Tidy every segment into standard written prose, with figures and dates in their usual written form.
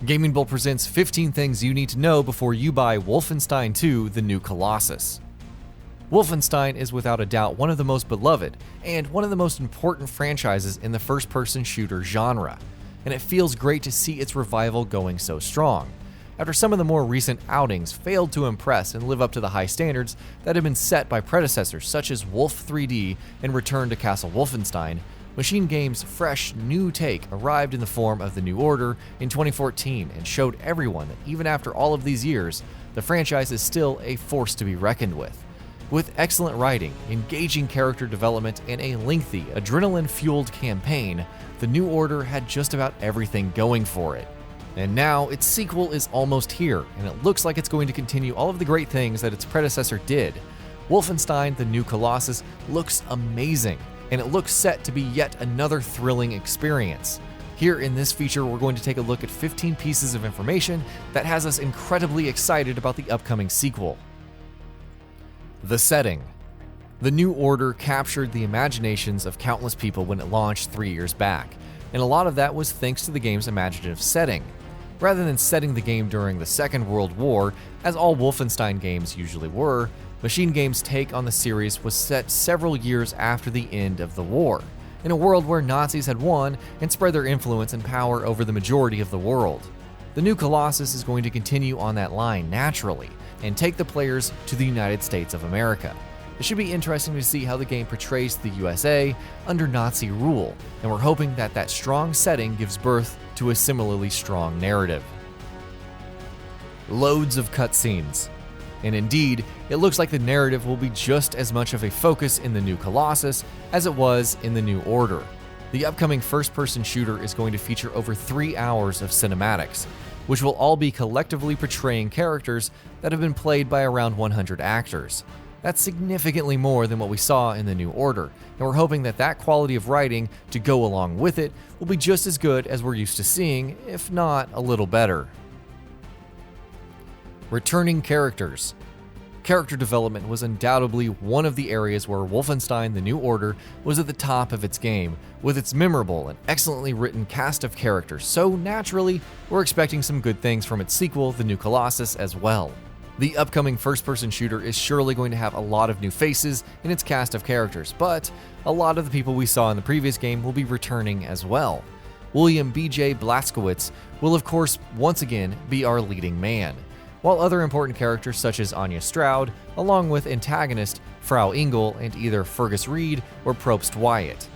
Gaming Bolt presents 15 things you need to know before you buy Wolfenstein 2: The New Colossus. Wolfenstein is without a doubt one of the most beloved and one of the most important franchises in the first-person shooter genre, and it feels great to see its revival going so strong. After some of the more recent outings failed to impress and live up to the high standards that had been set by predecessors such as Wolf 3D and Return to Castle Wolfenstein, Machine Games' fresh, new take arrived in the form of The New Order in 2014 and showed everyone that even after all of these years, the franchise is still a force to be reckoned with. With excellent writing, engaging character development, and a lengthy, adrenaline-fueled campaign, The New Order had just about everything going for it. And now, its sequel is almost here, and it looks like it's going to continue all of the great things that its predecessor did. Wolfenstein: The New Colossus looks amazing, and it looks set to be yet another thrilling experience. Here in this feature, we're going to take a look at 15 pieces of information that has us incredibly excited about the upcoming sequel. The setting. The New Order captured the imaginations of countless people when it launched 3 years back, and a lot of that was thanks to the game's imaginative setting. Rather than setting the game during the Second World War, as all Wolfenstein games usually were, Machine Games' take on the series was set several years after the end of the war, in a world where Nazis had won and spread their influence and power over the majority of the world. The New Colossus is going to continue on that line naturally, and take the players to the United States of America. It should be interesting to see how the game portrays the USA under Nazi rule, and we're hoping that that strong setting gives birth to a similarly strong narrative. Loads of cutscenes. And indeed, it looks like the narrative will be just as much of a focus in the New Colossus as it was in the New Order. The upcoming first-person shooter is going to feature over 3 hours of cinematics, which will all be collectively portraying characters that have been played by around 100 actors. That's significantly more than what we saw in the New Order, and we're hoping that that quality of writing to go along with it will be just as good as we're used to seeing, if not a little better. Returning characters. Character development was undoubtedly one of the areas where Wolfenstein: The New Order was at the top of its game, with its memorable and excellently written cast of characters, so naturally, we're expecting some good things from its sequel, The New Colossus, as well. The upcoming first-person shooter is surely going to have a lot of new faces in its cast of characters, but a lot of the people we saw in the previous game will be returning as well. William B.J. Blazkowicz will of course once again be our leading man, while other important characters such as Anya Stroud, along with antagonist Frau Engel and either Fergus Reed or Probst Wyatt.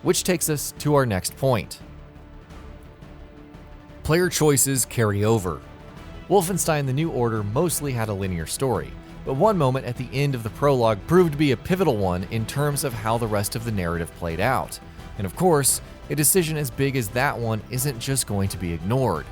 Which takes us to our next point. Player choices carry over. Wolfenstein: The New Order mostly had a linear story, but one moment at the end of the prologue proved to be a pivotal one in terms of how the rest of the narrative played out. And of course, a decision as big as that one isn't just going to be ignored.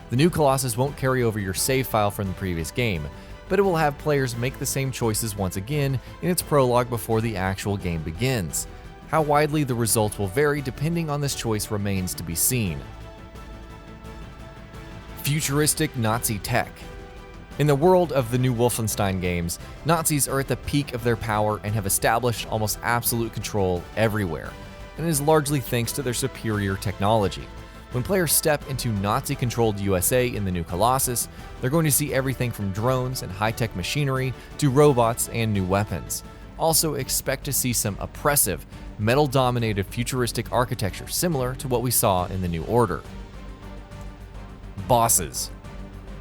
The New Colossus won't carry over your save file from the previous game, but it will have players make the same choices once again in its prologue before the actual game begins. How widely the results will vary depending on this choice remains to be seen. Futuristic Nazi tech. In the world of the new Wolfenstein games, Nazis are at the peak of their power and have established almost absolute control everywhere, and it is largely thanks to their superior technology. When players step into Nazi-controlled USA in the New Colossus, they're going to see everything from drones and high-tech machinery to robots and new weapons. Also expect to see some oppressive, metal-dominated futuristic architecture similar to what we saw in the New Order. Bosses.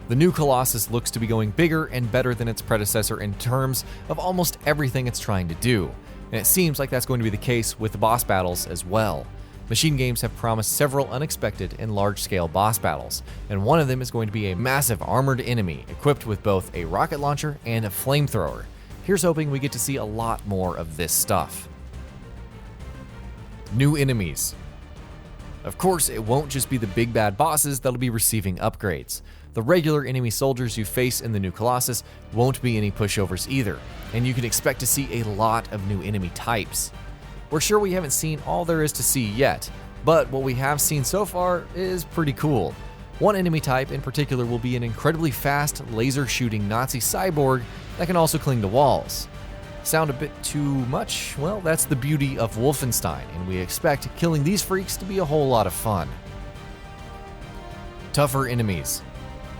The New Colossus looks to be going bigger and better than its predecessor in terms of almost everything it's trying to do, and it seems like that's going to be the case with the boss battles as well. Machine Games have promised several unexpected and large-scale boss battles, and one of them is going to be a massive armored enemy equipped with both a rocket launcher and a flamethrower. Here's hoping we get to see a lot more of this stuff. New enemies. Of course, it won't just be the big bad bosses that'll be receiving upgrades. The regular enemy soldiers you face in the New Colossus won't be any pushovers either, and you can expect to see a lot of new enemy types. We're sure we haven't seen all there is to see yet, but what we have seen so far is pretty cool. One enemy type in particular will be an incredibly fast, laser-shooting Nazi cyborg that can also cling to walls. Sound a bit too much? Well, that's the beauty of Wolfenstein, and we expect killing these freaks to be a whole lot of fun. Tougher enemies.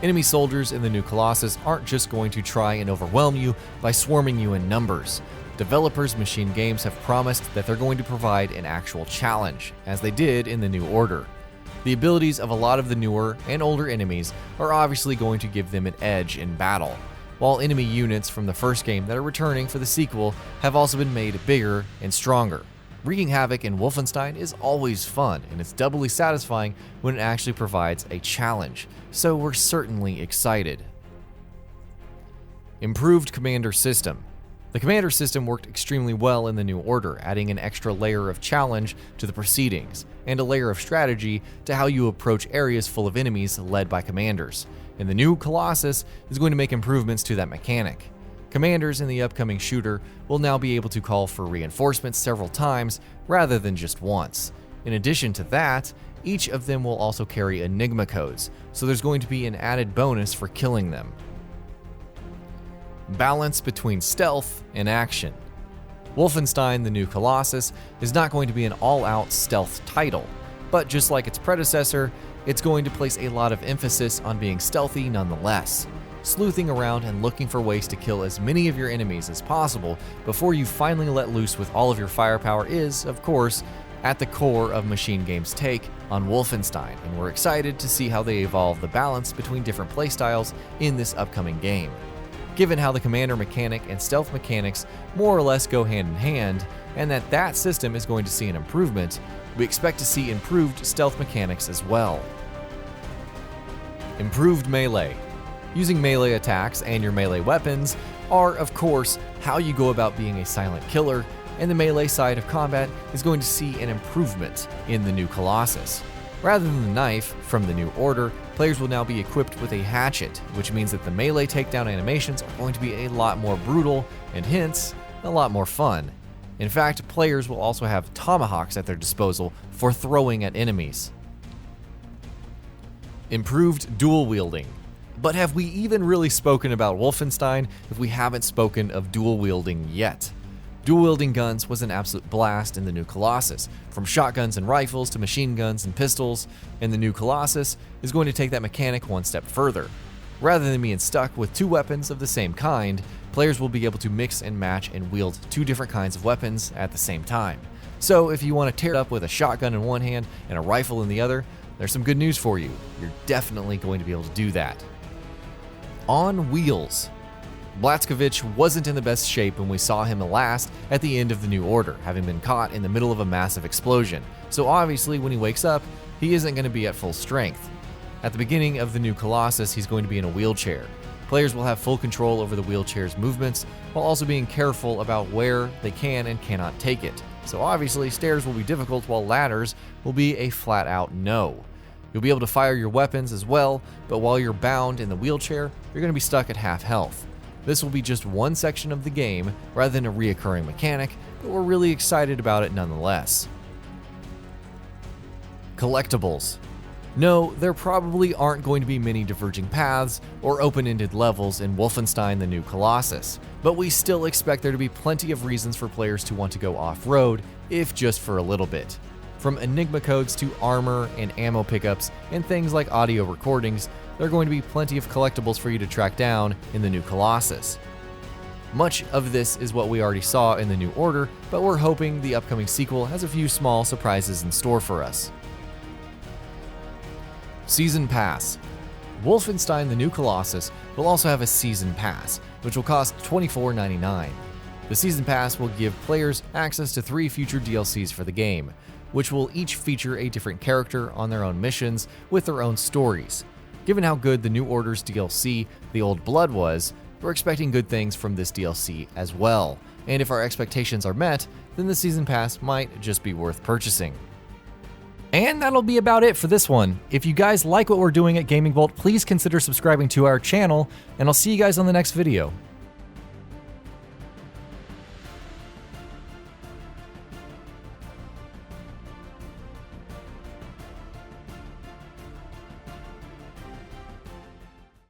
Enemy soldiers in the new Colossus aren't just going to try and overwhelm you by swarming you in numbers. Developers Machine Games have promised that they're going to provide an actual challenge, as they did in the New Order. The abilities of a lot of the newer and older enemies are obviously going to give them an edge in battle, while enemy units from the first game that are returning for the sequel have also been made bigger and stronger. Wreaking havoc in Wolfenstein is always fun, and it's doubly satisfying when it actually provides a challenge, so we're certainly excited. Improved Commander System. The Commander system worked extremely well in the New Order, adding an extra layer of challenge to the proceedings, and a layer of strategy to how you approach areas full of enemies led by commanders. And the new Colossus is going to make improvements to that mechanic. Commanders in the upcoming shooter will now be able to call for reinforcements several times rather than just once. In addition to that, each of them will also carry Enigma codes, so there's going to be an added bonus for killing them. Balance between stealth and action. Wolfenstein: The New Colossus is not going to be an all-out stealth title, but just like its predecessor, it's going to place a lot of emphasis on being stealthy nonetheless. Sleuthing around and looking for ways to kill as many of your enemies as possible before you finally let loose with all of your firepower is, of course, at the core of Machine Games' take on Wolfenstein, and we're excited to see how they evolve the balance between different playstyles in this upcoming game. Given how the commander mechanic and stealth mechanics more or less go hand in hand, and that system is going to see an improvement, we expect to see improved stealth mechanics as well. Improved melee. Using melee attacks and your melee weapons are, of course, how you go about being a silent killer, and the melee side of combat is going to see an improvement in the new Colossus. Rather than the knife from the New Order, players will now be equipped with a hatchet, which means that the melee takedown animations are going to be a lot more brutal and hence a lot more fun. In fact, players will also have tomahawks at their disposal for throwing at enemies. Improved dual wielding. But have we even really spoken about Wolfenstein if we haven't spoken of dual wielding yet? Dual wielding guns was an absolute blast in the new Colossus, from shotguns and rifles to machine guns and pistols, and the new Colossus is going to take that mechanic one step further. Rather than being stuck with two weapons of the same kind, players will be able to mix and match and wield two different kinds of weapons at the same time. So if you want to tear it up with a shotgun in one hand and a rifle in the other, there's some good news for you. You're definitely going to be able to do that. On wheels. Blazkowicz wasn't in the best shape when we saw him last at the end of the New Order, having been caught in the middle of a massive explosion. So obviously when he wakes up, he isn't going to be at full strength. At the beginning of the new Colossus, he's going to be in a wheelchair. Players will have full control over the wheelchair's movements, while also being careful about where they can and cannot take it. So obviously stairs will be difficult, while ladders will be a flat-out no. You'll be able to fire your weapons as well, but while you're bound in the wheelchair, you're going to be stuck at half health. This will be just one section of the game rather than a reoccurring mechanic, but we're really excited about it nonetheless. Collectibles. No, there probably aren't going to be many diverging paths or open-ended levels in Wolfenstein: The New Colossus, but we still expect there to be plenty of reasons for players to want to go off-road, if just for a little bit. From Enigma codes to armor and ammo pickups and things like audio recordings, there are going to be plenty of collectibles for you to track down in the new Colossus. Much of this is what we already saw in the New Order, but we're hoping the upcoming sequel has a few small surprises in store for us. Season Pass. Wolfenstein: The New Colossus will also have a Season Pass, which will cost $24.99. The Season Pass will give players access to 3 future DLCs for the game, which will each feature a different character on their own missions with their own stories. Given how good the New Order's DLC, The Old Blood, was, we're expecting good things from this DLC as well, and if our expectations are met, then the Season Pass might just be worth purchasing. And that'll be about it for this one. If you guys like what we're doing at Gaming Vault, please consider subscribing to our channel, and I'll see you guys on the next video.